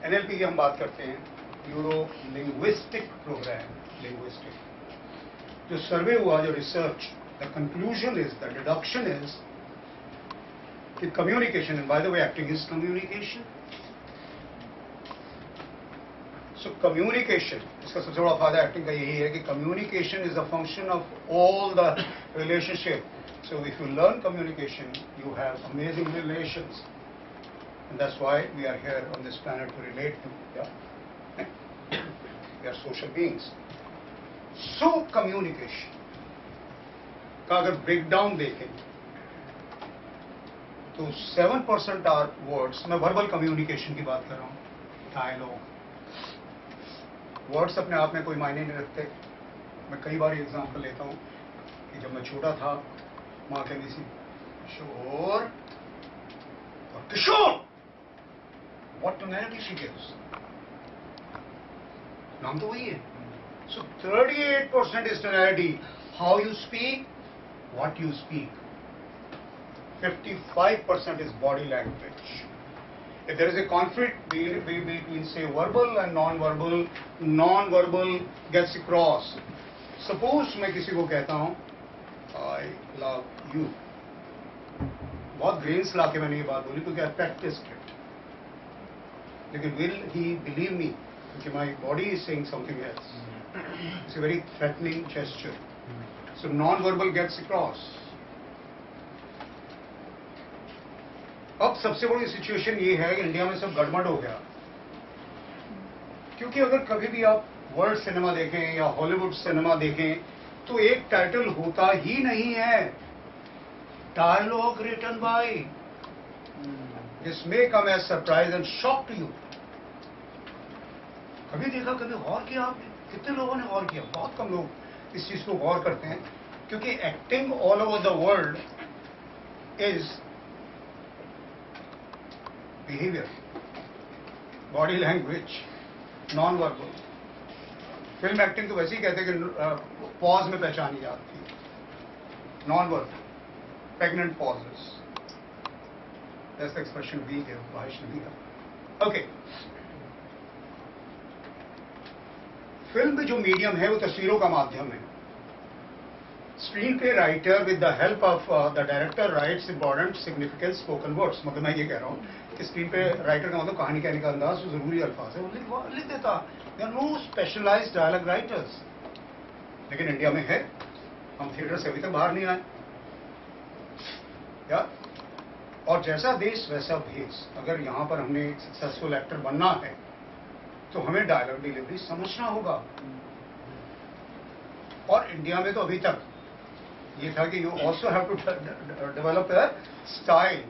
NLP की हम बात करते हैं, न्यूरो लिंग्विस्टिक प्रोग्राम, लिंग्विस्टिक। जो सर्वे हुआ, जो research, the conclusion is, the deduction is कि communication, and by the way acting is communication. So communication, इसका सबसे बड़ा फायदा एक्टिंग का यही है कि communication is a function of all the relationship. So if you learn communication, you have amazing relations, and that's why we are here on this planet to relate to. Yeah, we are social beings. So communication का अगर breakdown देखें तो 7% are words. मैं verbal communication की बात कर रहा हूँ, dialogue. Words अपने आप में कोई मायने नहीं रखते। मैं कई बार एग्जाम्पल लेता हूँ कि जब मैं छोटा था, माँ कहती थी किशोर और किशोर, व्हाट टोनैलिटी शी गिव्स, नाम तो वही है। सो 38% is tonality, how you speak, what you speak. 55% is body language. If there is a conflict between say verbal and non-verbal, non-verbal gets across. Suppose मैं किसी को कहता हूँ I love you, बहुत ग्रेन्स ला के मैंने ये बात बोली क्योंकि I practiced it, लेकिन will he believe me क्योंकि my body is saying something else. It's a very threatening gesture. So non-verbal gets across. अब सबसे बड़ी सिचुएशन ये है कि इंडिया में सब गड़बड़ हो गया, क्योंकि अगर कभी भी आप वर्ल्ड सिनेमा देखें या हॉलीवुड सिनेमा देखें तो एक टाइटल होता ही नहीं है, dialogue written by. This may come as surprise and shock to you. कभी देखा, कभी गौर किया आपने? कितने लोगों ने गौर किया? बहुत कम लोग इस चीज को गौर करते हैं, क्योंकि acting all over the world is behaviour, body language, non verbal. Film acting तो वैसे ही कहते हैं कि पॉज में पहचानी जाती है, non verbal, pregnant pauses, that's the expression we give, भाष ने दिया। ओके, फिल्म में जो मीडियम है वो तस्वीरों का माध्यम है। Screen play writer with the help of the director rights important significant spoken words. मतलब मैं ये कह रहा हूँ कि स्क्रीन प्ले राइटर का मतलब कहानी कहने का अंदाज तो जरूरी अल्फाज है, वो लिख देता। There are no specialized dialogue writers, लेकिन इंडिया में है। हम थिएटर से अभी तक बाहर नहीं आए, या और जैसा देश वैसा भेष। अगर यहाँ पर हमने एक सक्सेसफुल एक्टर बनना है तो हमें डायलॉग डिलीवरी समझना होगा। और इंडिया में तो अभी तक ये था कि you also have to develop a style,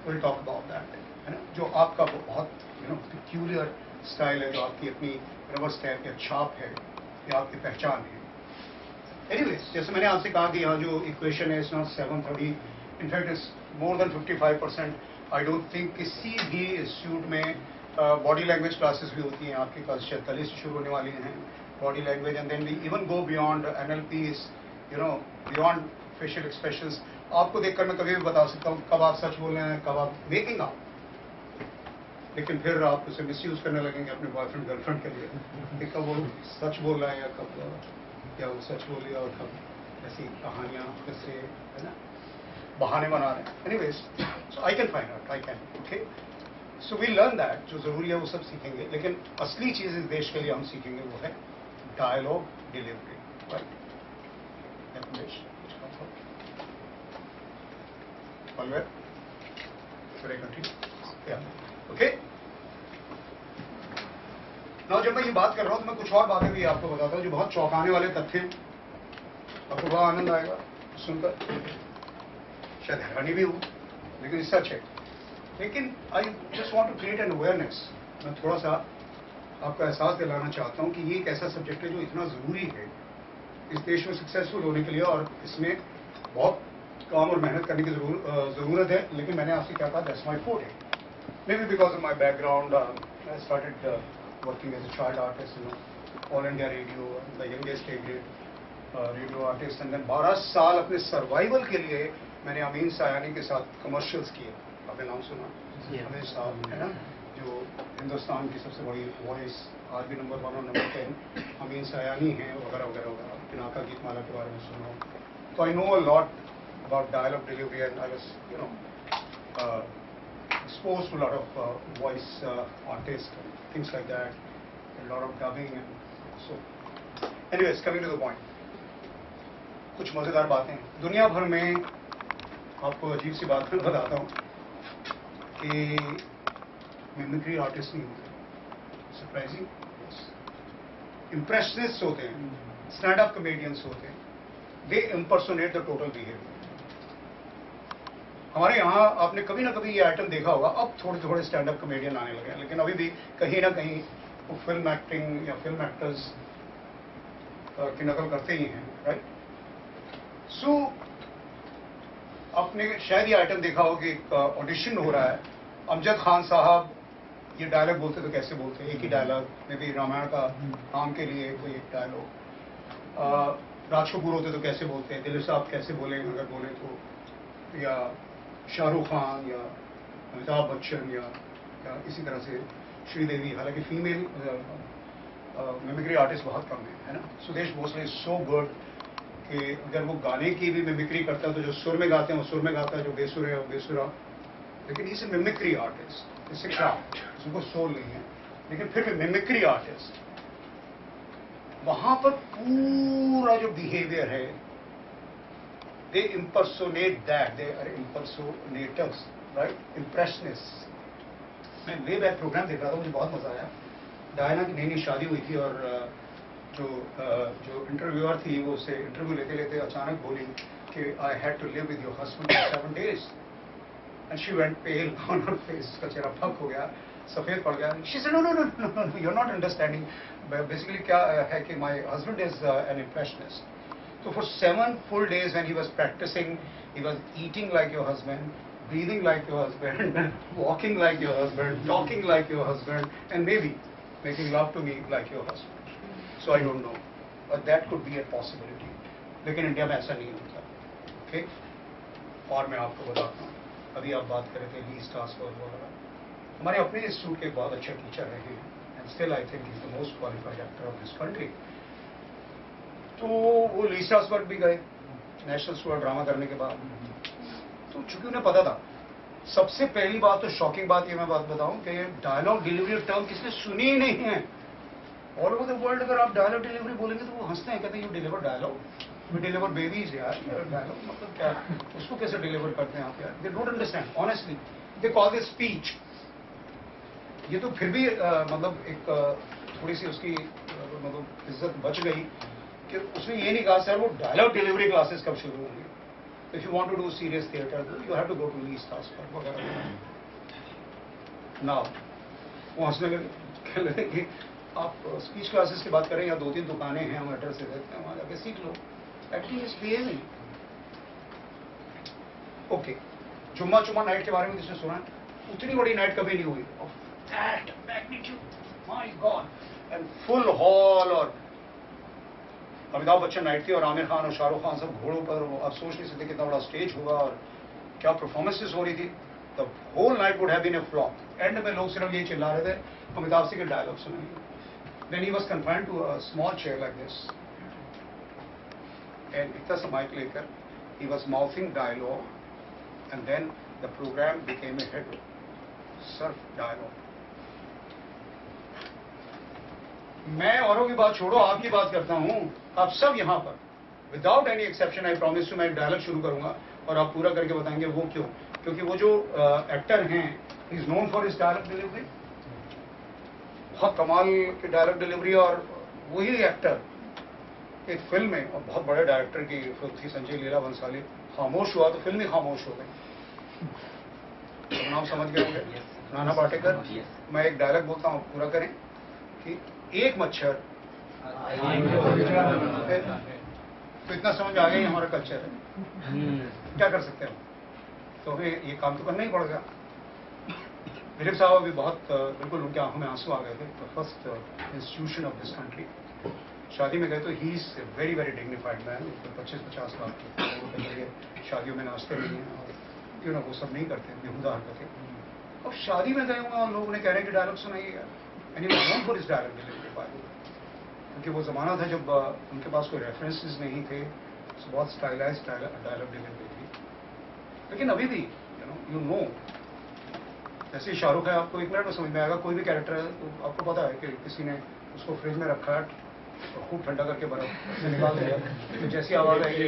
will talk about that, है ना, जो आपका बहुत पिक्यूलियर स्टाइल है, जो आपकी अपनी रबर स्टैम्प या छाप है, या आपकी पहचान है। एनीवेज, जैसे मैंने आपसे कहा कि यहाँ जो इक्वेशन है, it's not 730, in fact it's more than 55%। I don't think किसी भी इंस्टीट्यूट में बॉडी लैंग्वेज क्लासेस भी होती हैं। आपकी क्लास शायद कल से शुरू होने वाली हैं, body language, and then we even go beyond NLP, beyond facial expressions. आपको देखकर मैं कभी भी बता सकता हूँ कब आप सच बोल रहे हैं, कब आप मेकिंग अप, लेकिन फिर आप उसे मिसयूज करने लगेंगे अपने बॉयफ्रेंड गर्लफ्रेंड के लिए कि कब वो सच बोल रहा है या कब क्या वो सच बोल रही है, और कब ऐसी कहानियाँ किससे, है ना, बहाने बना रहे हैं। Anyways, so I can find out, I can, okay. So we learn that, जो जरूरी है वो सब सीखेंगे, लेकिन असली चीज इस देश के लिए हम सीखेंगे वो है dialogue delivery, right? Okay. Now जब मैं ये बात कर रहा हूं तो मैं कुछ और बातें भी आपको बताता हूं जो बहुत चौंकाने वाले तथ्य, आपको बड़ा आनंद आएगा सुनकर, शायद हैरानी भी हो, लेकिन सच है। लेकिन I just want to create an awareness. मैं थोड़ा सा आपको एहसास दिलाना चाहता हूं कि ये एक ऐसा सब्जेक्ट है जो इतना ज़रूरी है इस देश में सक्सेसफुल होने के लिए, और इसमें बहुत काम और मेहनत करने की ज़रूरत है। लेकिन मैंने आपसे क्या कहा, that's my forte. Maybe because of my background, I started working as a child artist, all India radio, the youngest radio artist, and then 12 साल अपने सर्वाइवल के लिए मैंने अमीन सायानी के साथ कमर्शियल्स किए। आपने नाम सुना? अमीन साहब, है ना, जो हिंदुस्तान की सबसे बड़ी वॉइस, आज भी नंबर 1 और नंबर 10 अमीन सयानी हैं वगैरह वगैरह वगैरह, पिनाका गीतमाला के बारे में सुना। तो I know a lot about dialogue delivery and I was exposed to a lot of voice artists and things like that, a lot of dubbing and so. Anyways, coming to the point. कुछ मजेदार बातें दुनिया भर में, आपको अजीब सी बात मैं बताता हूँ कि मिमिक्री आर्टिस्ट नहीं होते, सरप्राइजिंग, इम्प्रेशनिस्ट होते हैं, स्टैंड अप कॉमेडियंस होते हैं, दे इम्पर्सोनेट द टोटल बिहेवियर। हमारे यहाँ आपने कभी ना कभी ये आइटम देखा होगा, अब थोड़े थोड़े स्टैंड अप कॉमेडियन आने लगे हैं, लेकिन अभी भी कहीं ना कहीं वो फिल्म एक्टिंग या फिल्म एक्टर्स की नकल करते ही हैं, राइट। सो आपने शायद ये आइटम देखा हो कि एक ऑडिशन हो रहा है, अमजद खान साहब ये डायलॉग बोलते तो कैसे बोलते हैं, एक ही डायलॉग, मे बी रामायण का नाम के लिए कोई एक डायलॉग, राज कपूर होते तो कैसे बोलते हैं, दिलीप साहब कैसे बोले अगर बोले तो, या शाहरुख खान या अमिताभ बच्चन या इसी तरह से श्रीदेवी। हालांकि फीमेल मिमिक्री आर्टिस्ट बहुत कम है ना। Sudesh Bhosale is so good कि अगर वो गाने की भी मिमिक्री करता है तो जो सुर में गाते हैं वो सुर में गाता है, जो बेसुर है वो बेसुरा, लेकिन इस मिमिक्री आर्टिस्ट, इससे क्राफ्ट, इसको सोल नहीं है, लेकिन फिर भी मिमिक्री आर्टिस्ट, वहां पर पूरा जो बिहेवियर है, they impersonate that, they are impersonators, right, impressionists। मैं वे बैक प्रोग्राम देख रहा था, मुझे बहुत मजा आया। डायना की नई शादी हुई थी और जो इंटरव्यूअर थी वो उससे इंटरव्यू लेते लेते अचानक बोली कि I had to live with your husband for 7 days and she went pale on her face, उसका चेहरा फक हो गया, सफेद पड़ गया। She said no no no no, you are not understanding, basically क्या है कि my husband is an impressionist. So for 7 full days when he was practicing, he was eating like your husband, breathing like your husband, walking like your husband, talking like your husband, and maybe making love to me like your husband. So I don't know, but that could be a possibility. लेकिन India में ऐसा नहीं होता, okay? और मैं आपको बताता हूँ, अभी आप बात कर रहे थे ली स्ट्रासबर्ग वगैरह, हमारे अपने इंस्टीट्यूट के बहुत अच्छे टीचर रहे हैं, and still I think he's the most qualified actor of this country. तो वो ली स्ट्रासबर्ग भी गए नेशनल स्कूल ऑफ ड्रामा करने के बाद। तो चूंकि उन्हें पता था, सबसे पहली बात तो शॉकिंग बात ये मैं बात बताऊं कि डायलॉग डिलीवरी टर्म किसने सुनी ही नहीं है। ऑल ओवर द वर्ल्ड अगर आप डायलॉग डिलीवरी बोलेंगे तो वो हंसते हैं, कहते हैं you deliver dialogue, we deliver babies यार, डायलॉग मतलब क्या, उसको कैसे डिलीवर करते हैं आप यार, they don't understand honestly, they call this speech. ये तो फिर भी मतलब एक थोड़ी सी उसकी मतलब इज्जत बच गई कि उसने ये नहीं कहा सर वो डायलॉग डिलीवरी क्लासेस कब शुरू होंगी, if you want to do serious theatre you have to go to Lee Strasberg वगैरह। नाउ वो हंसने लगे, कह रहे कि आप स्पीच क्लासेस की बात करें या 2-3 दुकानें हैं हम एड्रेस से देते हैं, वहां जाके सीख लो, एक्टिंग इज बिहेविंग। ओके, जुम्मा चुम्मा नाइट के बारे में किसने सुना? उतनी बड़ी नाइट कभी नहीं हुई, of that magnitude, my God, and full hall, और अमिताभ बच्चन नाइट थी और आमिर खान और शाहरुख खान सब घोड़ों पर, आप सोच नहीं सकते कितना बड़ा स्टेज होगा और क्या परफॉर्मेंसेस हो रही थी। The whole night would have been a flop. End में लोग सिर्फ ये चिल्ला रहे थे अमिताभ सिंह के डायलॉग सुनेंगे। Then he was confined to a small chair like this and इतना सा माइक लेकर he was mouthing dialogue and then the programme became a hit, सिर्फ डायलॉग। मैं औरों की बात छोड़ो, आपकी बात करता हूं। आप सब यहां पर without any exception, I promise you, मैं एक डायलॉग शुरू करूंगा और आप पूरा करके बताएंगे वो क्यों। क्योंकि वो जो एक्टर हैं, is known for his dialogue delivery, बहुत कमाल की डायलॉग डिलीवरी। और वही एक्टर एक फिल्म में, और बहुत बड़े डायरेक्टर की फिल्म थी, संजय लीला भंसाली, खामोश हुआ तो फिल्म ही खामोश हो गई। तो नाम समझ गए होंगे, नाना पाटेकर। मैं एक डायलॉग बोलता हूं, पूरा करें कि एक मच्छर, तो इतना समझ आ गई हमारा कल्चर है, क्या कर सकते हैं। तो हमें ये काम तो करना ही पड़ेगा। दिलीप साहब अभी बहुत बिल्कुल उनकी आंखों में आंसू आ गए थे। The first institution of this country, शादी में गए तो he is very very dignified man. 25-50 lakh के लिए शादियों में नाश्ते नहीं है और वो सब नहीं करते, बेहुदा हरकतें। अब शादी में गए हुए और लोग ने कह रहे हैं कि डायलॉग सुनाइए यार, and he was known for his dialogue delivery by the way, क्योंकि वो ज़माना था जब उनके पास कोई रेफरेंसेस नहीं थे, तो बहुत स्टाइलाइज्ड डायलॉग डिलीवरी थी। लेकिन अभी भी यू नो जैसे शाहरुख है, आपको 1 मिनट में समझ में आएगा, कोई भी कैरेक्टर है तो आपको पता है कि किसी ने उसको फ्रिज में रखा है तो खूब ठंडा करके बर्फ से निकाल दिया, तो जैसी आवाज़ आएगी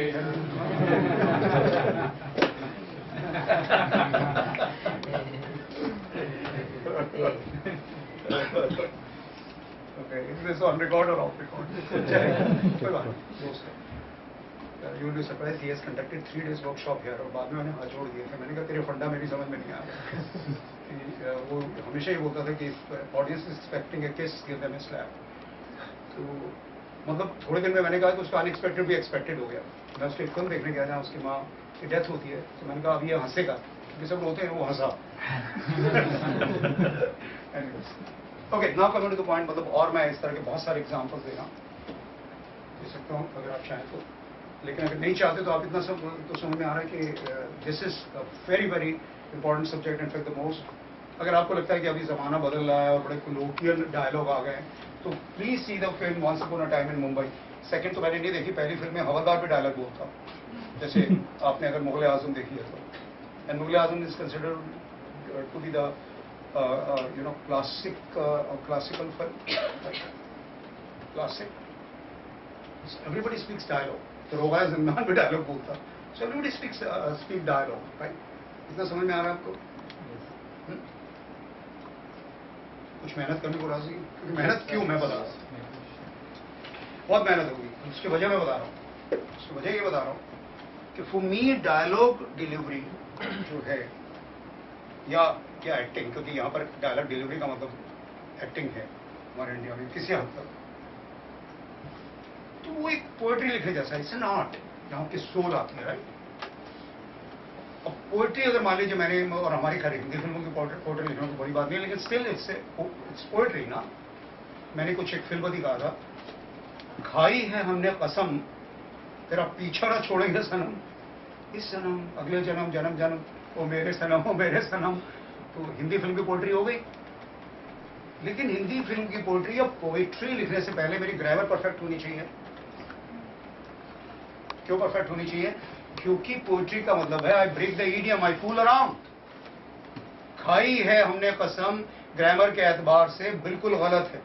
ऑन रिकॉर्ड और ऑफ रिकॉर्ड, कोई बात नहीं। You will be surprised he has conducted 3 days workshop here, और बाद में मैंने हाथ जोड़ दिए थे, मैंने कहा तेरे फंडा मेरी समझ में नहीं आ रहा। वो हमेशा ही बोलता था कि ऑडियंस इज एक्सपेक्टिंग ए किस, गिव देम ए स्लैप। तो मतलब थोड़े दिन में मैंने कहा कि उसका अनएक्सपेक्टेड भी एक्सपेक्टेड हो गया। मैं उसकी फिल्म देखने गया जहाँ उसकी माँ की डेथ होती है, तो मैंने कहा अब ये हंसेगा, क्योंकि सब रोते हैं, वो हंसा। Okay, now coming to the point, मतलब और मैं इस तरह के बहुत सारे एग्जाम्पल्स दे सकता हूँ अगर आप चाहें तो, लेकिन अगर नहीं चाहते तो आप इतना सब तो समझ में आ रहा है कि this is a very very important subject, in fact the most. अगर आपको लगता है कि अभी ज़माना बदल रहा है और बड़े कोलोकियल डायलॉग आ गए, तो please see the film once upon a time in Mumbai. Second तो मैंने नहीं देखी, पहली फिल्म में हवलदार भी डायलॉग बोलता, जैसे आपने अगर मुगल आजम देखी है तो, and Mughal Azam is considered to be the classical film, classic, everybody speaks dialogue. तो रोगा जिम्मान भी डायलॉग बोलता, so everybody speak dialogue, right? इतना समझ में आ रहा है आपको? कुछ मेहनत करने को राजी, क्योंकि मेहनत क्यों मैं बता रहा हूँ, बहुत मेहनत होगी, उसकी वजह मैं बता रहा हूँ। उसकी वजह ये बता रहा हूँ कि फॉर मी डायलॉग डिलीवरी जो है या एक्टिंग, क्योंकि यहाँ पर डायलॉग डिलीवरी का मतलब एक्टिंग है हमारे इंडिया में किसी हद तक, तो वो एक पोएट्री लिखने जैसा, इट्स एन आर्ट, जहाँ की सोल आती है, राइट? अब पोएट्री अगर मान लीजिए मैंने और हमारी खैर हिंदी फिल्मों की पोएट्री लिखना तो बड़ी बात नहीं है, लेकिन स्टिल इट्स पोएट्री ना। मैंने कुछ एक फिल्म कहा था, खाई है हमने कसम तेरा पीछा ना छोड़ेंगे सनम, इस सनम अगले जन्म जन्म जन्म ओ मेरे सनम ओ मेरे सनम। तो हिंदी फिल्म की पोएट्री हो गई, लेकिन हिंदी फिल्म की पोएट्री या पोएट्री लिखने से पहले मेरी ग्रामर परफेक्ट होनी चाहिए। क्यों परफेक्ट होनी चाहिए? क्योंकि पोएट्री का मतलब है I break the idiom, I fool around. खाई है हमने कसम ग्रामर के एतबार से बिल्कुल गलत है,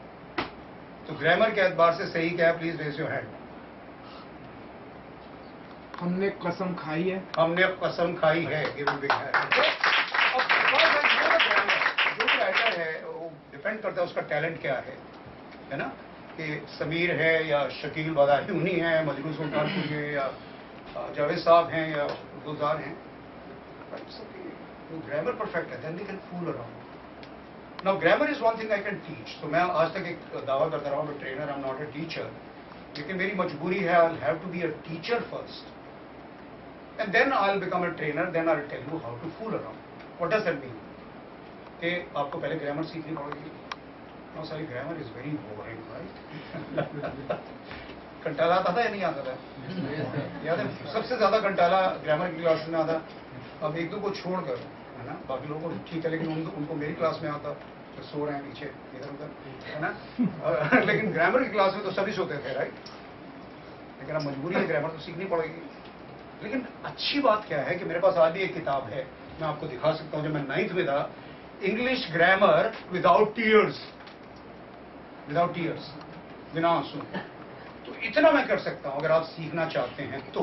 तो ग्रामर के एतबार से सही क्या है? Please raise your hand. हमने कसम खाई है, हमने कसम खाई है, गिव बिग हैंड। जो भी राइटर है वो डिपेंड करता है उसका टैलेंट क्या है ना? कि समीर है या शकील बदायूनी है, मजरू सुल्तानपुरी है या जावेद साहब हैं या गुलजार हैं, वो ग्रामर परफेक्ट है, then they can fool around. Now grammar is one thing I can teach. तो मैं आज तक एक दावा करता रहा हूँ trainer, I am not a teacher, लेकिन मेरी मजबूरी है, I have to be a teacher first and then I will become a trainer, then I will tell you how to fool around. What does that mean? कि आपको पहले grammar सीखनी पड़ेगी। No sorry, grammar is very boring, right? कंटाला आता था या नहीं आता था? याद है सबसे ज्यादा कंटाला ग्रामर की क्लास में आता। अब एक दो को छोड़कर, है ना, बाकी लोगों को ठीक है, लेकिन उनको मेरी क्लास में आता तो सो रहे हैं पीछे इधर उधर, है ना? लेकिन ग्रामर की क्लास में तो सभी सोते थे, राइट? लेकिन अब मजबूरी है, ग्रामर तो सीखनी पड़ेगी। लेकिन अच्छी बात क्या है कि मेरे पास आज भी एक किताब है, मैं आपको दिखा सकता हूँ। जब मैं 9th में था, इंग्लिश ग्रामर विदाउट टीयर्स, बिना आंसू। तो इतना मैं कर सकता हूं अगर आप सीखना चाहते हैं तो।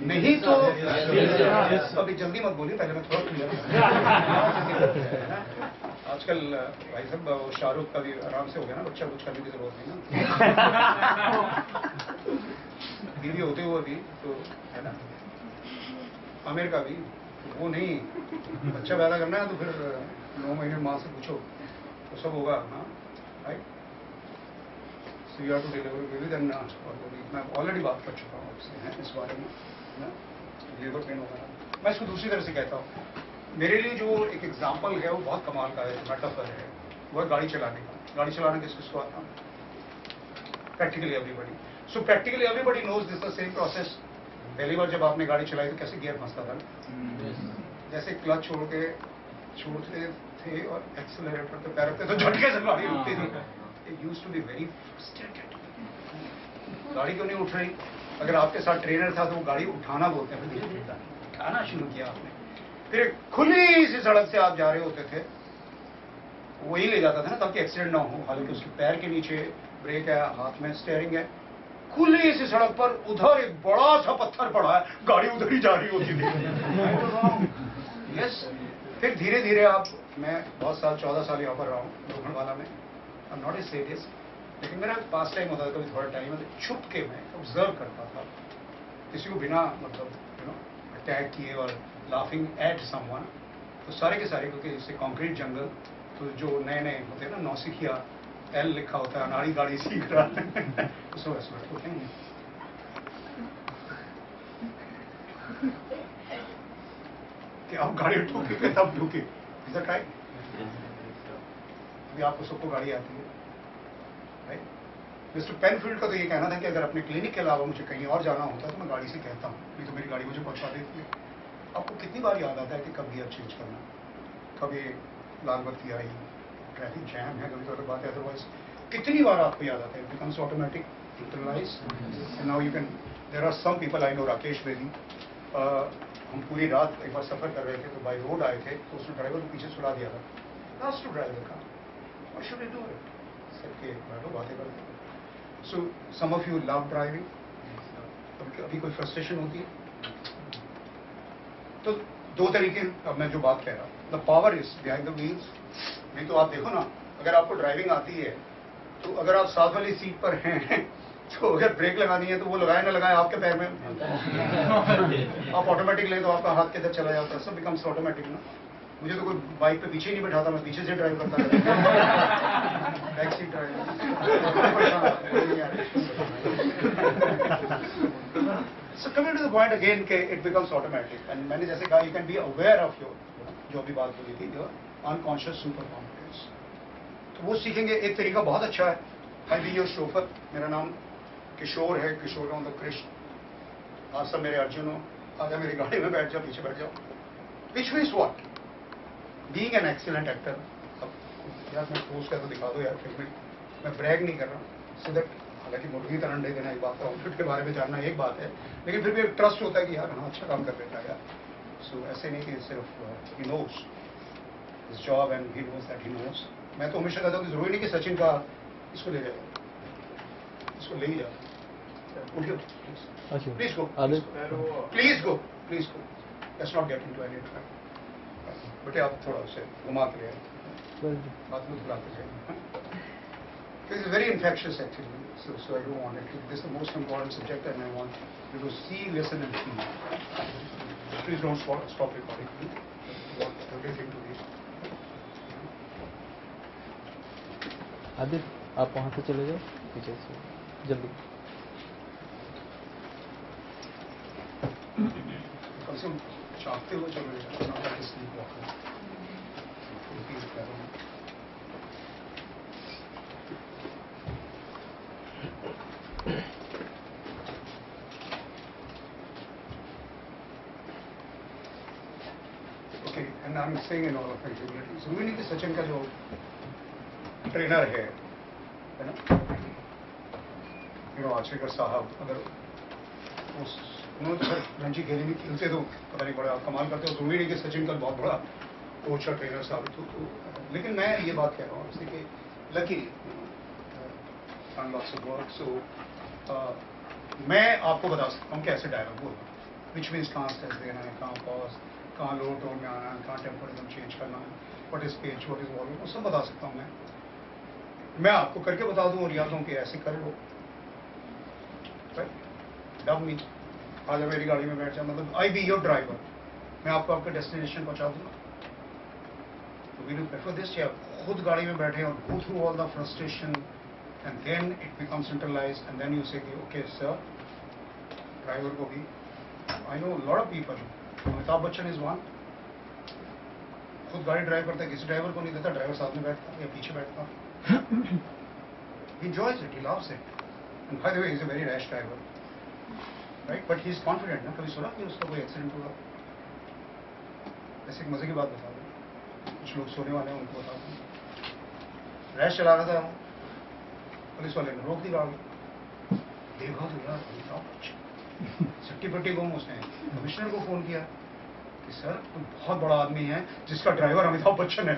नहीं तो अभी जल्दी मत बोलिए, पहले मैं थोड़ा क्लियर। आजकल भाई साहब शाहरुख का भी आराम से हो गया ना, बच्चा कुछ करने की जरूरत नहीं ना। बीवी होते हुए भी तो, है ना, आमिर का भी वो नहीं, बच्चा पैदा करना है तो फिर 9 महीने माँ से पूछो तो सब होगा ना, right? So you have to deliver baby, then मैं ऑलरेडी बात कर चुका हूँ आपसे इस बारे में ना, लेबर पेन वगैरह। मैं इसको दूसरी तरह से कहता हूँ, मेरे लिए जो एक एग्जाम्पल है वो बहुत कमाल का है, मेटाफर है, वो है गाड़ी चलाने का। गाड़ी चलाने किसको आता? Practically everybody. So practically everybody knows this the same process. पहली बार जब आपने गाड़ी चलाई तो कैसे गियर फंसता था, जैसे क्लच छोड़ के छोड़ते थे और एक्सेलरेटर पे पैर रखते तो झटके से गाड़ी रुकती थी. It used to be very frustrated. गाड़ी क्यों नहीं उठ रही? अगर आपके साथ ट्रेनर था तो वो गाड़ी उठाना बोलते हैं, उठाना शुरू किया आपने. फिर खुली सी सड़क से आप जा रहे होते थे, वही ले जाता था ना ताकि एक्सीडेंट ना हो. हालांकि उसके पैर के नीचे ब्रेक है, हाथ में स्टीयरिंग है. खुली सी सड़क पर उधर एक बड़ा सा पत्थर पड़ा है, गाड़ी उधर ही जा रही होती थी. यस. फिर धीरे धीरे आप, मैं बहुत साल 14 साल यहाँ पर रहा हूँ लोखंडवाला में. आई एम नॉट ए सीरियस, लेकिन मेरा पास टाइम होता था. कभी थोड़ा टाइम छुप के मैं ऑब्जर्व करता था किसी को बिना मतलब अटैक किए और लाफिंग एट समवन. तो सारे के सारे, क्योंकि इससे कंक्रीट जंगल, तो जो नए नए होते हैं ना, नौसिखिया एल लिखा होता है, अनाड़ी गाड़ी सीख रहा है. सो होते हैं कि आप गाड़ी ठोके तब ठोके. Is that right? अभी आपको सबको गाड़ी आती है, राइट? मिस्टर पेनफील्ड का तो ये कहना था कि अगर अपने क्लिनिक के अलावा मुझे कहीं और जाना होता तो मैं गाड़ी से कहता हूँ, नहीं तो मेरी गाड़ी मुझे पहुंचा देती है. आपको कितनी बार याद आता है कि कब गियर चेंज करना, कब ये लाल बत्ती आई, ट्रैफिक जैम है, कभी तो अलग बात है. अदरवाइज कितनी बार आपको याद आता है? It becomes automatic, internalise. And now you can, there are some people I know, Rakesh Bedi, हम पूरी रात एक बार सफर कर रहे थे तो बाई रोड आए थे, तो उसने ड्राइवर को पीछे सुला दिया था. लास्ट टू ड्राइवर का, what should I do it? सबके बैठो बातें करते. सो सम ऑफ यू लव ड्राइविंग. अभी कोई फ्रस्ट्रेशन होती है तो दो तरीके. अब मैं जो बात कह रहा हूँ, the power is behind the wheels. नहीं तो आप देखो ना, अगर आपको ड्राइविंग आती है तो अगर आप साथ वाली सीट पर हैं तो अगर ब्रेक लगानी है तो वो लगाए ना लगाए आपके पैर में. आप ऑटोमेटिक ले तो आपका हाथ किधर चला जाता है. सब बिकम्स ऑटोमेटिक ना. मुझे तो कोई बाइक पे पीछे ही नहीं बैठाता, मैं पीछे से ड्राइव करता था. Back seat drive. So coming to the point again के इट बिकम्स ऑटोमेटिक. एंड मैंने जैसे कहा, you can be aware of your, जो अभी बात बोली थी, योर अनकॉन्शियस सुपर कॉन्फिडेंस. तो वो सीखेंगे. एक तरीका बहुत अच्छा है, आई बी योर शोफर. मेरा नाम किशोर है, किशोर का मतलब कृष्ण. आप सब मेरे अर्जुन हो, आजा मेरी गाड़ी में बैठ जाओ, पीछे बैठ जाओ. Which means what? Being an excellent actor. अब यार मैं पोस्ट है तो दिखा दो यार फिल्म में. मैं ब्रैग नहीं कर रहा हूँ, सो दैट, हालांकि मुर्गी का अंडे देना एक बात है, आउटफिट के बारे में जानना एक बात है, लेकिन फिर भी एक ट्रस्ट होता है कि यार हाँ अच्छा काम कर लेता है यार. सो ऐसे नहीं कि सिर्फ he knows his job and he knows that he knows. मैं तो हमेशा कहता हूँ कि जरूरी नहीं कि सचिन का इसको ले जाए, इसको ले ही जाओ. Please go, please go, please go. Let's not get into any trap. बेटे आप थोड़ा उसे घुमा के ले बात में बुलाते जाए. This is very infectious actually, so I don't want it. This is the most important subject and I want you to see, listen and feel. Please don't stop recording. I want everything to be. Aditya, आप वहाँ से चले जाओ पीछे से, जल्दी. कम से कम चाहते हो चलो यार, sleep walk. Okay, and I'm saying in all of my humility, जरूरी नहीं कि सचिन का जो ट्रेनर है ना, आचरेकर साहब, अगर उन्होंने तो सर रणजी खेली नहीं, खेलते तो पता नहीं बड़ा कमाल करते हो. जरूरी नहीं कि सचिन का बहुत बड़ा कोच और ट्रेनर साहब तो लेकिन मैं ये बात कह रहा हूँ इसलिए कि लकी लॉट्स ऑफ वर्क. सो मैं आपको बता सकता हूँ कैसे डायलॉग बोलना, विच मीन्स कहाँ स्टेज देना है, कहाँ पॉज, कहाँ लो टोन में आना है, कहाँ टेम्पोरिज्म चेंज करना है, what is pitch, what is volume, वो सब बता सकता हूँ मैं आपको करके बता दूँ और याद दूँ कि ऐसे कर लो. डब मी, आजा मेरी गाड़ी में बैठ जाओ, मतलब आई बी योर ड्राइवर, मैं आपको आपके डेस्टिनेशन पहुंचा दूंगा. तो वी डू प्रेफर दिस, या खुद गाड़ी में बैठे और go through all the frustration and then it becomes internalise and then you say okay sir. Driver को भी, I know lot of people, Amitabh Bachchan is one, खुद गाड़ी ड्राइव करता है, किसी ड्राइवर को नहीं देता, ड्राइवर साथ में बैठता या पीछे बैठता. He enjoys it, he loves it. And by the way, he's a very rash driver, right? But he's confident. ना कभी सुना कि उसका कोई एक्सीडेंट हुआ? ऐसे एक मजे की बात बता दूं. कुछ लोग सोने वाले हैं उनको बताता हूँ। रैश चला रहा था, पुलिस वाले ने रोक दी गाड़ी। देखा तो यार अमिताभ बच्चन, सट्टी पट्टी गुम। उसने कमिश्नर को फोन किया कि सर कोई बहुत बड़ा आदमी है जिसका ड्राइवर अमिताभ बच्चन है।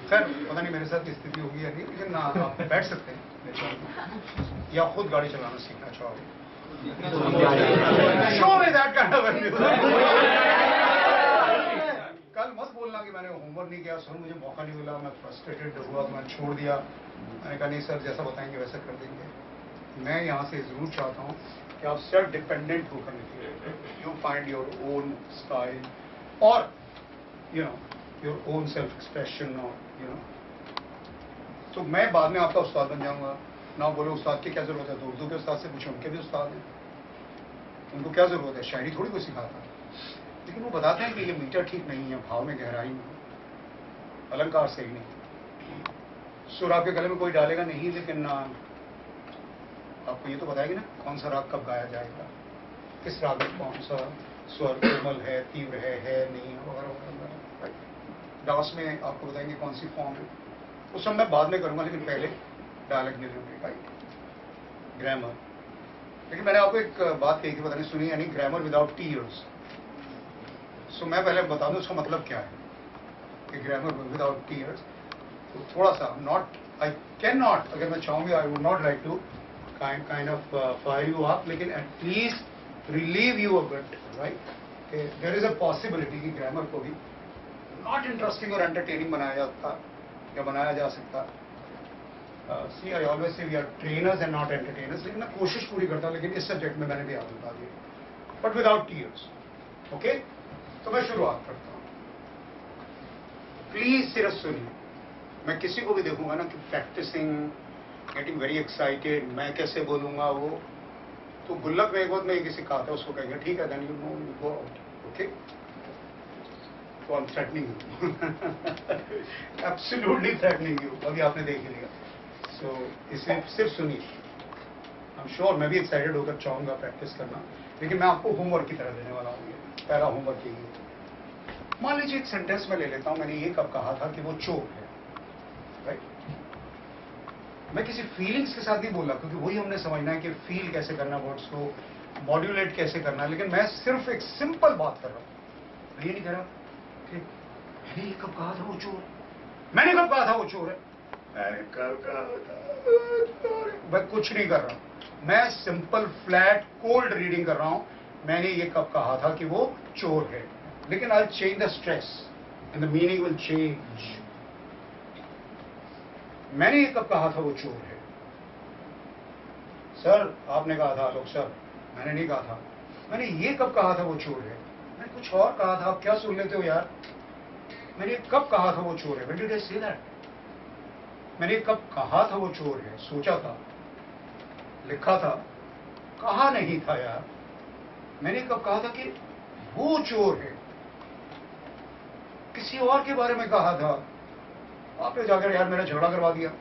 खैर पता नहीं मेरे साथ की स्थिति होगी या नहीं, लेकिन आप बैठ सकते हैं या खुद गाड़ी चलाना सीखना चाहोगे। शो में दैट काइंड ऑफ कल मत बोलना कि मैंने होमवर्क नहीं किया, सर मुझे मौका नहीं मिला, मैं फ्रस्ट्रेटेड हुआ, मैंने छोड़ दिया। मैंने कहा नहीं सर, जैसा बताएंगे वैसा कर देंगे। मैं यहाँ से जरूर चाहता हूँ कि आप सेल्फ डिपेंडेंट होकर निकलिए, you find your own style और you know your own self expression और यू नो। तो मैं बाद में आपका उस्ताद बन जाऊंगा ना। बोलो उस्ताद की क्या जरूरत है, तो उर्दू के उस्ताद से पूछो, उनके भी उस्ताद हैं, उनको क्या जरूरत है, शायरी थोड़ी कोई सिखाता है। लेकिन वो बताते हैं कि ये मीटर ठीक नहीं है, भाव में गहराई नहीं, अलंकार सही नहीं, सुर आपके गले में कोई डालेगा नहीं, लेकिन आपको ये तो बताएगी ना कौन सा राग कब गाया जाएगा, किस राग में कौन सा स्वर कोमल है, तीव्र है नहीं है, वगैरह वगैरह। डांस में आपको बताएंगे कौन सी फॉर्म है, उस सब मैं बाद में करूंगा, लेकिन पहले डायलेक्ट डिलीवरी, राइट, ग्रामर। लेकिन मैंने आपको एक बात कही थी, पता नहीं सुनी या नहीं, ग्रामर विदाउट टीयर्स। सो मैं पहले बता दूं उसका मतलब क्या है कि ग्रामर विदाउट टीयर्स। तो थोड़ा सा नॉट, आई कैन नॉट, अगर मैं चाहूंगी I would not like to kind of fire you up, लेकिन at least relieve you a bit, right. There is a possibility कि ग्रामर को भी नॉट इंटरेस्टिंग और एंटरटेनिंग बनाया जाता या बनाया जा सकता। See I always say we are trainers and not entertainers, लेकिन मैं कोशिश पूरी करता हूं, लेकिन इस सब्जेक्ट में मैंने भी आदत बता दी, बट विदाउट टीयर्स। ओके, तो मैं शुरुआत करता हूं, प्लीज सिर्फ सुनिए। मैं किसी को भी देखूंगा ना कि प्रैक्टिसिंग, गेटिंग वेरी एक्साइटेड, मैं कैसे बोलूंगा वो, तो गुल्लक में एक वक्त मैं किसी कहा था, उसको कहेंगे ठीक है, then you know you go out, okay. तो I am threatening you, absolutely threatening you, अभी आपने देख ही लिया। सो इसलिए सिर्फ सुनिए। आई एम श्योर मैं भी एक्साइटेड होकर चाहूंगा प्रैक्टिस करना, लेकिन मैं आपको होमवर्क की तरह देने वाला हूँ। पहला होमवर्क यही है। मान लीजिए एक सेंटेंस में ले लेता हूं, मैंने ये कब कहा था कि वो चोर है, राइट। मैं किसी फीलिंग्स के साथ नहीं बोल रहा, क्योंकि वही हमने समझना है कि फील कैसे करना, वर्ड्स को मॉड्यूलेट कैसे करना, लेकिन मैं सिर्फ एक सिंपल बात कर रहा हूं। मैं ये नहीं कह रहा कि मैंने ये कब कहा था वो चोर, मैंने कब कहा था वो चोर है, मैंने कब कहा था, मैं कुछ नहीं कर रहा, मैं सिंपल फ्लैट कोल्ड रीडिंग कर रहा हूं। मैंने ये कब कहा था कि वो चोर है, लेकिन I change the stress and the meaning will change. मैंने ये कब कहा था वो चोर है, सर आपने कहा था, आलोक सर मैंने नहीं कहा था, मैंने ये कब कहा था वो चोर है, मैंने कुछ और कहा था, आप क्या सुन लेते हो यार। मैंने कब कहा था वो चोर है, when did I say that. मैंने कब कहा था वो चोर है, सोचा था, लिखा था, कहा नहीं था यार। मैंने कब कहा था कि वो चोर है, किसी और के बारे में कहा था, आपने जाकर यार मेरा झगड़ा करवा दिया।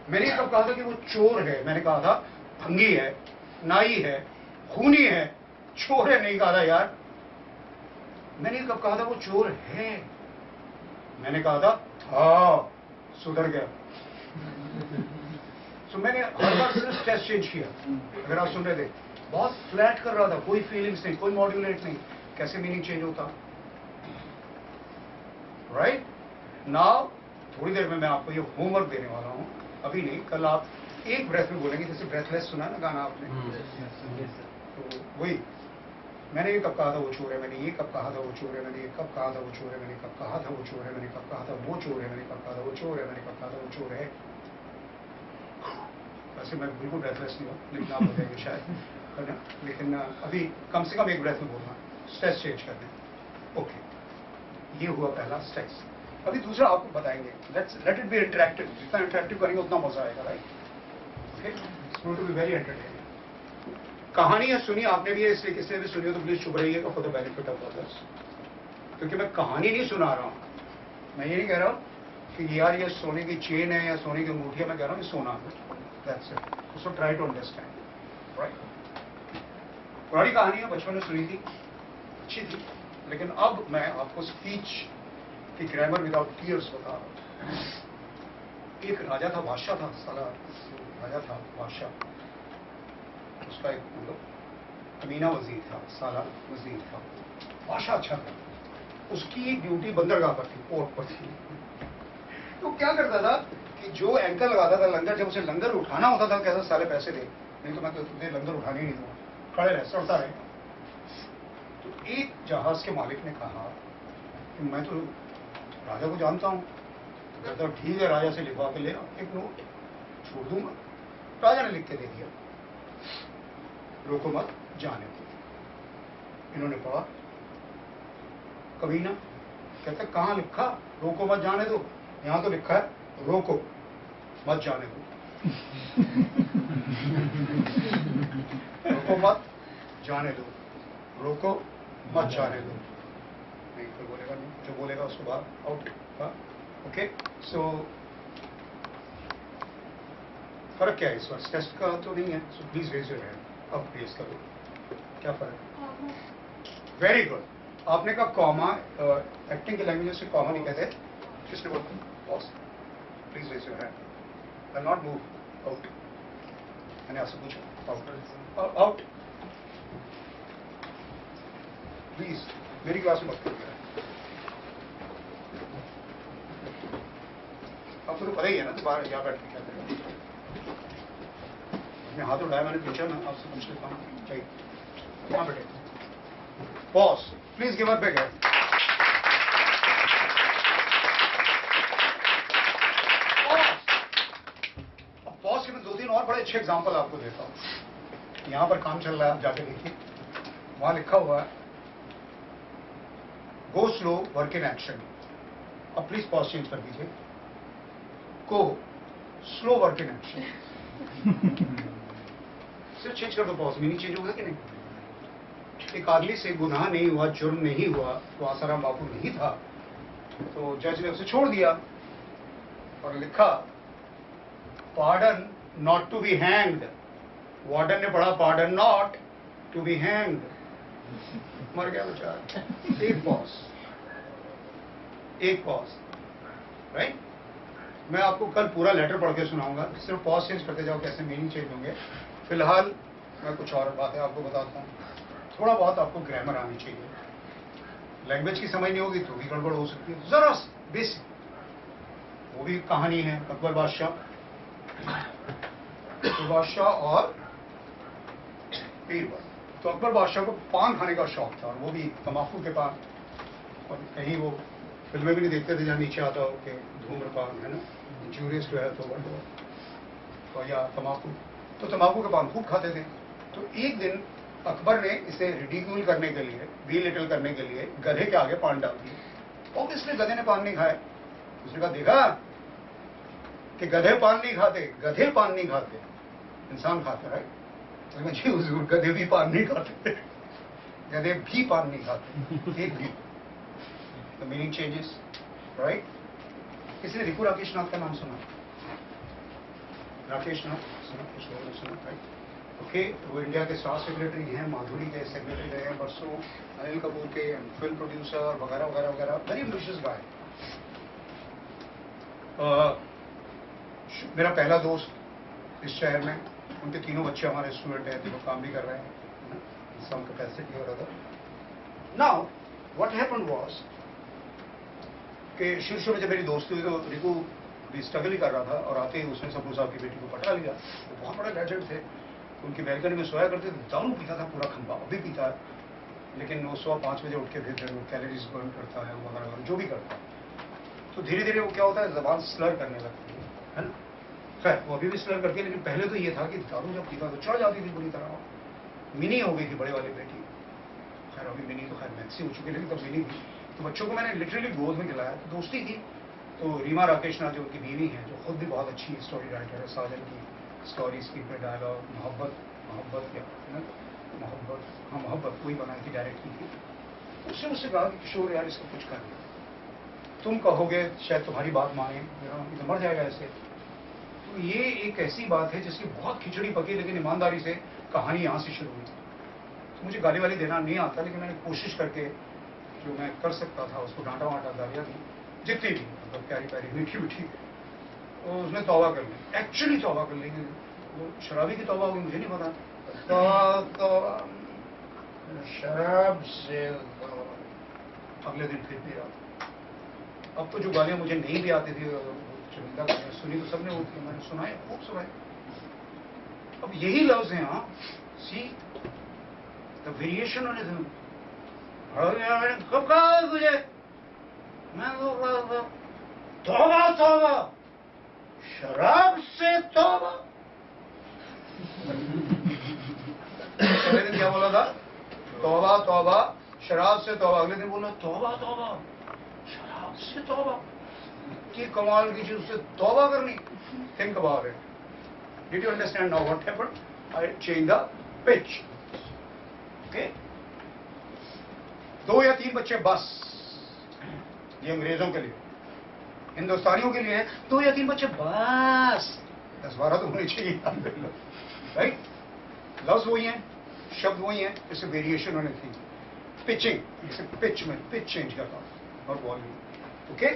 मैंने कब कहा था कि वो चोर है, मैंने कहा था भंगी है, नाई है, खूनी है, चोर है नहीं कहा था यार। मैंने कब कहा था वो चोर है, मैंने कहा था सुधर गया। तो मैंने हर बार सिर्फ स्ट्रेस चेंज किया। अगर आप सुन रहे थे, बहुत फ्लैट कर रहा था, कोई फीलिंग्स नहीं, कोई मॉड्यूलेट नहीं, कैसे मीनिंग चेंज होता, राइट। नाउ थोड़ी देर में मैं आपको ये होमवर्क देने वाला हूं, अभी नहीं, कल आप एक ब्रेथ में बोलेंगे, जैसे ब्रेथलेस सुना ना गाना आपने, तो वही मैंने ये कब कहा था वो चोर है, मैंने ये कब कहा था वो चोर है, मैंने ये कब कहा था वो चोर है, मैंने कब कहा था वो चोर है, मैंने कब कहा था वो चोर है, मैंने कब कहा था वो चोर है, मैंने कब कहा था वो चोर है। वैसे मैं बिल्कुल ब्रेथलेस नहीं हूँ, लेकिन आप हो जाएंगे शायद, है ना। लेकिन अभी कम से कम एक ब्रेथ में बोलना, स्ट्रेस चेंज करने। ओके, ये हुआ पहला स्ट्रेस। अभी दूसरा आपको बताएंगे, लेट इट बी इंटरेक्टिव, जितना इंटरेक्टिव करेंगे उतना मजा आएगा, right. Okay, it's going to be very entertaining. कहानियां सुनी आपने भी, इसलिए किसी ने भी सुनी हो तो प्लीज चुप रहिएगा for the benefit of others, क्योंकि मैं कहानी नहीं सुना रहा हूं। मैं ये नहीं कह रहा हूं कि यार ये सोने की चेन है या सोने की अंगूठी है, मैं कह रहा हूँ ये सोना है, that's it. So try to understand, right. पुरानी कहानी है, बचपन में सुनी थी, अच्छी थी, लेकिन अब मैं आपको स्पीच की ग्रामर विदाउट टीयर्स बता रहा हूँ। एक राजा था, बादशाह था, साला राजा था, बादशाह। उसका एक मतलब अमीना वजीर था, साला वजीर था, बादशाह अच्छा था। उसकी ड्यूटी बंदरगाह पर थी, पोर्ट पर थी। तो क्या करता था कि जो एंकर लगाता था लंगर, जब उसे लंगर उठाना होता था, कहता साले पैसे दे, नहीं तो मैं तो तुझे लंगर उठाने ही नहीं दूंगा, खड़े रह, सड़ता रहे। तो एक जहाज के मालिक ने कहा कि मैं तो राजा को जानता हूं। तो कहता ठीक है, राजा से लिखवा के ले आओ, एक नोट छोड़ दूंगा। राजा ने लिख के दे दिया, रोको मत जाने दो। इन्होंने पढ़ा, कभी ना, कहते कहां लिखा रोको मत जाने दो? यहां तो लिखा है रोको मत जाने दो। रोको मत जाने दो, रोको मत जाने दो। नहीं कोई बोलेगा नहीं, जो बोलेगा उसको बाहर आउट। ओके, सो फर्क क्या है इस बार? टेस्ट का तो नहीं है, so please raise your hand. अब रेज करो, क्या फर्क है? Very good. आपने कहा कॉमा, एक्टिंग की लैंग्वेज से कॉमा नहीं कहते, किसने बोला? Pause. Please raise your hand. I not move out. मैंने आपसे पूछा आउट, आउट प्लीज। मेरी क्लास में मत करिए। आपको तो पता ही है ना, दोबारा यहाँ बैठ के क्या करेगा। मैं हाथ उठाया, मैंने पूछा, मैं आपसे पूछ लेता हूँ, चाहिए कहाँ बैठे? Pause, please give a big hand. Pause के मैं 2-3 और बड़े अच्छे एग्जांपल आपको देता हूँ। यहां पर काम चल रहा है, आप जाके देखिए, वहां लिखा हुआ है go slow work in action. अब प्लीज पॉज चेंज कर दीजिए, go slow work in action. सिर्फ चेंज कर दो पॉज, मीनिंग चेंज होगा कि नहीं? एक आदमी से गुनाह नहीं हुआ, जुर्म नहीं हुआ, तो आसाराम बापू नहीं था, तो जज ने उसे छोड़ दिया और लिखा pardon not to be hanged. Warden ने पढ़ा pardon not to be hanged, मर गया बेचारा। एक पॉज, एक पॉज, राइट। मैं आपको कल पूरा लेटर पढ़ के सुनाऊंगा, सिर्फ पॉज चेंज करते जाओ, कैसे मीनिंग चेंज होंगे। फिलहाल मैं कुछ और बातें आपको बताता हूँ। थोड़ा बहुत आपको ग्रामर आनी चाहिए, लैंग्वेज की समझ नहीं होगी तो भी गड़बड़ हो सकती है, जरा बेसिक। वो भी कहानी है अकबर बादशाह, अकबर बादशाह और बीरबल। तो अकबर बादशाह को पान खाने का शौक था, और वो भी तम्बाकू के पान। और कहीं वो फिल्में भी नहीं देखते थे जहाँ नीचे आता हो कि धूम्रपान है ना, इंजूरियस टू हेल्थ होगा, और या तम्बाकू। तो तम्बाकू के पान खूब खाते थे। तो एक दिन अकबर ने इसे रिडिक्यूल करने के लिए, बिलिटल करने के लिए गधे के आगे पान डाल दिए। ऑब्वियसली गधे ने पान नहीं खाया। उसने कहा देखा कि गधे पान नहीं खाते, गधे पान नहीं खाते, इंसान खाते, राइट। जी हुजूर, गधे भी पान नहीं खाते, गधे भी पान नहीं खाते, एक भी। The meaning changes, right. किसी ने रिपु राकेश नाथ का नाम सुना? राकेश नाथ सुना? कुछ लोगों ने सुना, राइट। ओके, वो इंडिया के स्टार सेक्रेटरी हैं, माधुरी के सेक्रेटरी रहे हैं परसों, अनिल कपूर के फिल्म प्रोड्यूसर वगैरह वगैरह वगैरह, वेरी एम्बिशियस गाय। मेरा पहला दोस्त इस शहर में, उनके तीनों बच्चे हमारे स्टूडेंट हैं, तीनों काम भी कर रहे हैं, सम कैपेसिटी और other. Now what happened was कि शुरू में जब मेरी दोस्ती हुई तो रिकू भी स्ट्रगल ही कर रहा था, और आते ही उसने सपू साहब की बेटी को पटा लिया। वो बहुत बड़े लेजेंड थे, उनकी बैल्कनी में सोया करते थे, दारू पीता था पूरा खंबा, अभी पीता है, लेकिन वो सुबह 5 बजे उठ के फिर कैलोरीज बर्न करता है, वगैरह वगैरह जो भी करता है। तो धीरे धीरे वो क्या होता है, जबान स्लर करने लगती है ना। खैर वो अभी भी स्लर करती है, लेकिन पहले तो ये था कि दारू जब पीता तो चढ़ जाती थी बुरी तरह। मिनी हो गई थी बड़े वाली बेटी। खैर अभी मिनी तो खैर मैक्सी हो चुकी है, लेकिन तब मिनी थी। तो बच्चों को मैंने लिटरली गोद में खिलाया, तो दोस्ती थी। तो रीमा राकेश नाथ जो उनकी बीवी है, जो खुद भी बहुत अच्छी स्टोरी राइटर है, साजन की स्टोरी, स्क्रीन पे डायलॉग, मोहब्बत क्या है ना, मोहब्बत, हाँ मोहब्बत कोई बनाई थी, डायरेक्ट की थी। उससे मुझसे कहा कि किशोर यार इसको कुछ कर। तुम कहोगे शायद तुम्हारी बात माने, ये तो मर जाएगा ऐसे। तो ये एक ऐसी बात है जिसकी बहुत खिचड़ी पकी, लेकिन ईमानदारी से कहानी यहाँ से शुरू हुई। तो मुझे गाली वाली देना नहीं आता, लेकिन मैंने कोशिश करके जो मैं कर सकता था उसको डांटा वाटा गालियाँ दी, जितनी भी, मतलब प्यारी प्यारी मीठी मीठी, तो उसने तौबा कर ली, एक्चुअली तौबा कर ली। वो शराबी की तौबा होगी मुझे नहीं पता, तो शराब से अगले दिन फिर भी आता। अब तो जो गालियाँ मुझे नहीं भी आती थी, चुनिंदा गालियाँ सुनी तो सबने, वो मैंने सुनाए, खूब सुनाए। अब यही लफ्ज हैं, हाँ, see the variation on it. कब कहा तुझे, मैं वो तौबा तौबा, शराब से तौबा। पहले दिन क्या बोला था, तौबा तौबा, शराब से तौबा। अगले दिन बोला तौबा तौबा, शराब से तौबा। की कमाल की चीज, उससे तौबा करनी। Think about it. Did you understand now what happened? I change the pitch. Okay, 2 या 3 बच्चे बस, ये अंग्रेजों के लिए। हिंदुस्तानियों के लिए 2 या 3 बच्चे बस, 10-12 तो होने चाहिए, राइट? लफ्ज वही हैं, शब्द वही हैं, जैसे वेरिएशन होने थी, पिचिंग, जैसे पिच में पिच चेंज करता और वॉल्यूम। ओके